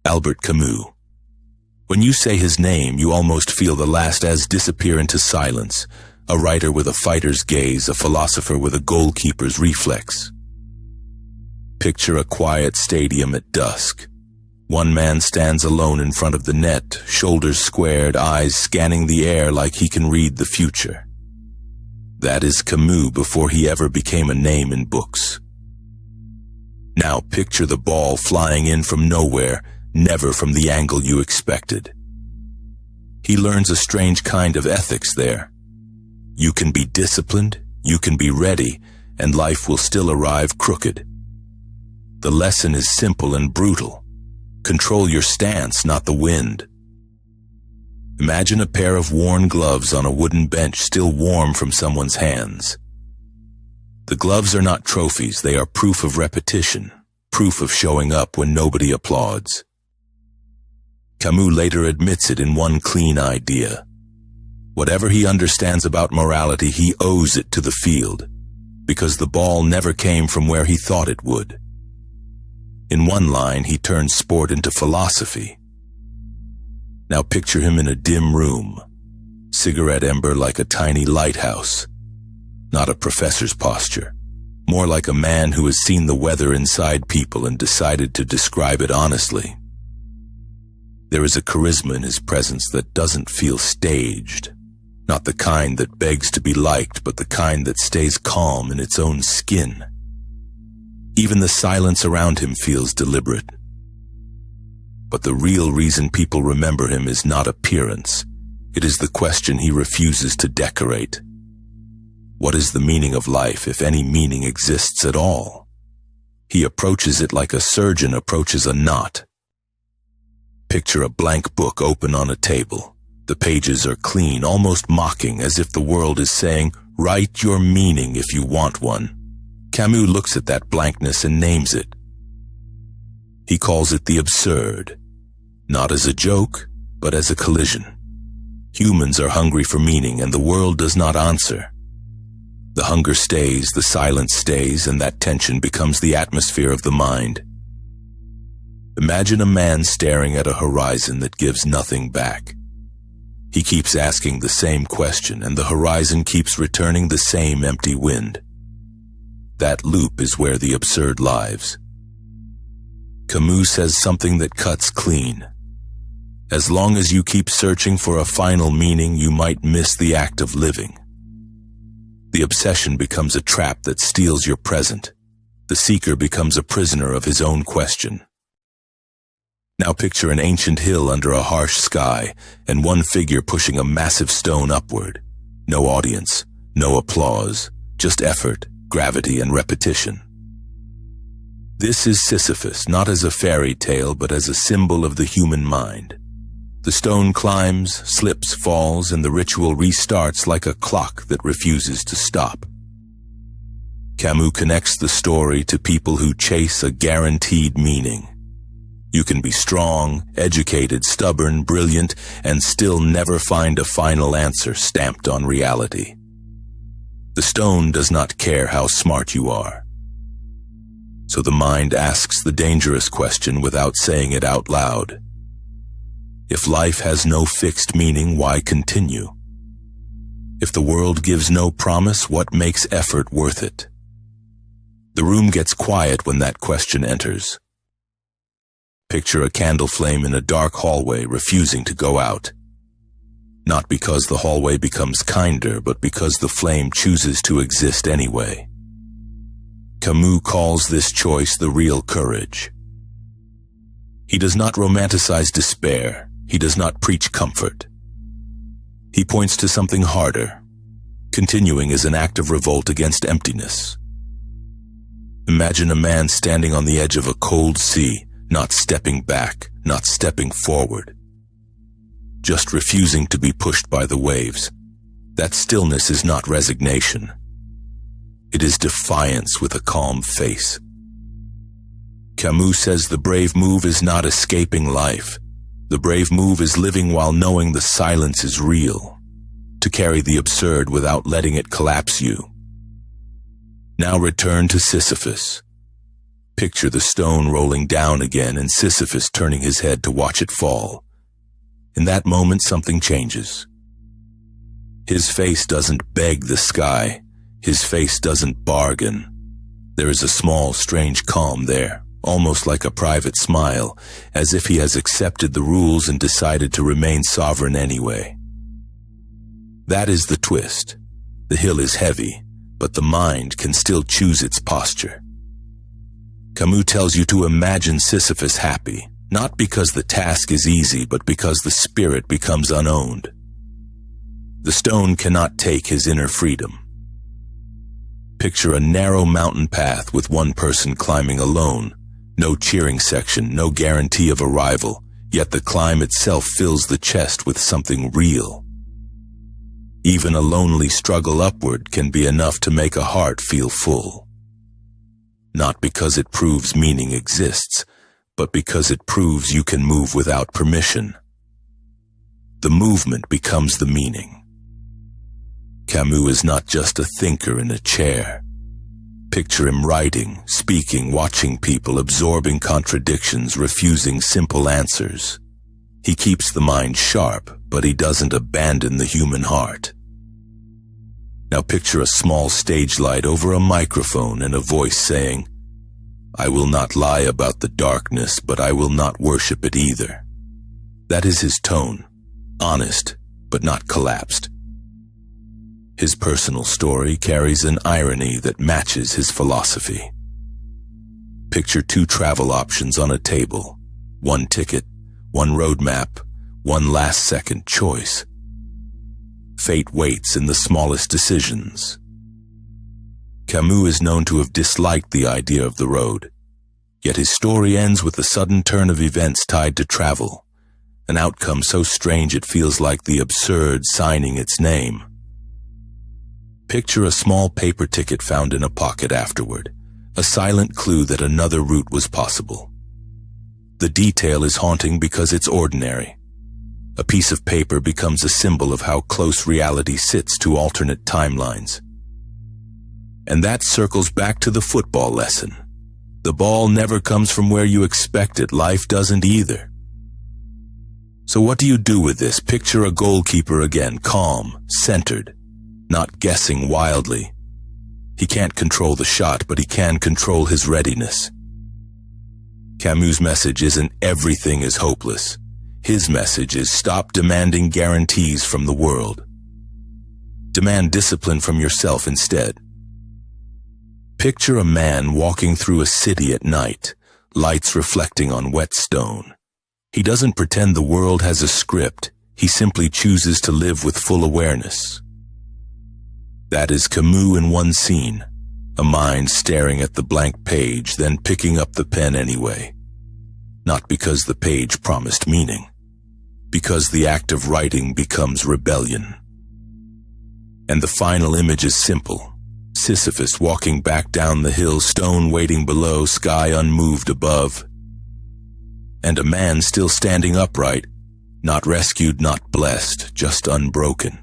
Albert Camus. When you say his name, you almost feel the last as disappear into silence, a writer with a fighter's gaze, a philosopher with a goalkeeper's reflex. Picture a quiet stadium at dusk. One man stands alone in front of the net, shoulders squared, eyes scanning the air like he can read the future. That is Camus before he ever became a name in books. Now picture the ball flying in from nowhere, never from the angle you expected. He learns a strange kind of ethics there. You can be disciplined, you can be ready, and life will still arrive crooked. The lesson is simple and brutal. Control your stance, not the wind. Imagine a pair of worn gloves on a wooden bench still warm from someone's hands. The gloves are not trophies, they are proof of repetition, proof of showing up when nobody applauds. Camus later admits it in one clean idea. Whatever he understands about morality, he owes it to the field, because the ball never came from where he thought it would. In one line, he turns sport into philosophy. Now picture him in a dim room, cigarette ember like a tiny lighthouse. Not a professor's posture, more like a man who has seen the weather inside people and decided to describe it honestly. There is a charisma in his presence that doesn't feel staged, not the kind that begs to be liked, but the kind that stays calm in its own skin. Even the silence around him feels deliberate. But the real reason people remember him is not appearance. It is the question he refuses to decorate. What is the meaning of life, if any meaning exists at all? He approaches it like a surgeon approaches a knot. Picture a blank book open on a table. The pages are clean, almost mocking, as if the world is saying, "Write your meaning if you want one." Camus looks at that blankness and names it. He calls it the absurd, not as a joke, but as a collision. Humans are hungry for meaning, and the world does not answer. The hunger stays, the silence stays, and that tension becomes the atmosphere of the mind. Imagine a man staring at a horizon that gives nothing back. He keeps asking the same question, and the horizon keeps returning the same empty wind. That loop is where the absurd lives. Camus says something that cuts clean. As long as you keep searching for a final meaning, you might miss the act of living. The obsession becomes a trap that steals your present. The seeker becomes a prisoner of his own question. Now picture an ancient hill under a harsh sky, and one figure pushing a massive stone upward. No audience, no applause, just effort, gravity, and repetition. This is Sisyphus, not as a fairy tale, but as a symbol of the human mind. The stone climbs, slips, falls, and the ritual restarts like a clock that refuses to stop. Camus connects the story to people who chase a guaranteed meaning. You can be strong, educated, stubborn, brilliant, and still never find a final answer stamped on reality. The stone does not care how smart you are. So the mind asks the dangerous question without saying it out loud. If life has no fixed meaning, why continue? If the world gives no promise, what makes effort worth it? The room gets quiet when that question enters. Picture a candle flame in a dark hallway refusing to go out. Not because the hallway becomes kinder, but because the flame chooses to exist anyway. Camus calls this choice the real courage. He does not romanticize despair. He does not preach comfort. He points to something harder. Continuing is an act of revolt against emptiness. Imagine a man standing on the edge of a cold sea, not stepping back, not stepping forward, just refusing to be pushed by the waves. That stillness is not resignation. It is defiance with a calm face. Camus says the brave move is not escaping life. The brave move is living while knowing the silence is real, to carry the absurd without letting it collapse you. Now return to Sisyphus. Picture the stone rolling down again and Sisyphus turning his head to watch it fall. In that moment, something changes. His face doesn't beg the sky. His face doesn't bargain. There is a small, strange calm there, almost like a private smile, as if he has accepted the rules and decided to remain sovereign anyway. That is the twist. The hill is heavy, but the mind can still choose its posture. Camus tells you to imagine Sisyphus happy, not because the task is easy, but because the spirit becomes unowned. The stone cannot take his inner freedom. Picture a narrow mountain path with one person climbing alone, no cheering section, no guarantee of arrival, yet the climb itself fills the chest with something real. Even a lonely struggle upward can be enough to make a heart feel full. Not because it proves meaning exists, but because it proves you can move without permission. The movement becomes the meaning. Camus is not just a thinker in a chair. Picture him writing, speaking, watching people, absorbing contradictions, refusing simple answers. He keeps the mind sharp, but he doesn't abandon the human heart. Now picture a small stage light over a microphone and a voice saying, "I will not lie about the darkness, but I will not worship it either." That is his tone, honest, but not collapsed. His personal story carries an irony that matches his philosophy. Picture two travel options on a table, one ticket, one roadmap, one last-second choice. Fate waits in the smallest decisions. Camus is known to have disliked the idea of the road, yet his story ends with a sudden turn of events tied to travel, an outcome so strange it feels like the absurd signing its name. Picture a small paper ticket found in a pocket afterward, a silent clue that another route was possible. The detail is haunting because it's ordinary. A piece of paper becomes a symbol of how close reality sits to alternate timelines. And that circles back to the football lesson. The ball never comes from where you expect it. Life doesn't either. So what do you do with this? Picture a goalkeeper again, calm, centered, not guessing wildly. He can't control the shot, but he can control his readiness. Camus' message isn't everything is hopeless. His message is stop demanding guarantees from the world. Demand discipline from yourself instead. Picture a man walking through a city at night, lights reflecting on wet stone. He doesn't pretend the world has a script. He simply chooses to live with full awareness. That is Camus in one scene, a mind staring at the blank page, then picking up the pen anyway. Not because the page promised meaning, because the act of writing becomes rebellion. And the final image is simple. Sisyphus walking back down the hill, stone waiting below, sky unmoved above. And a man still standing upright, not rescued, not blessed, just unbroken.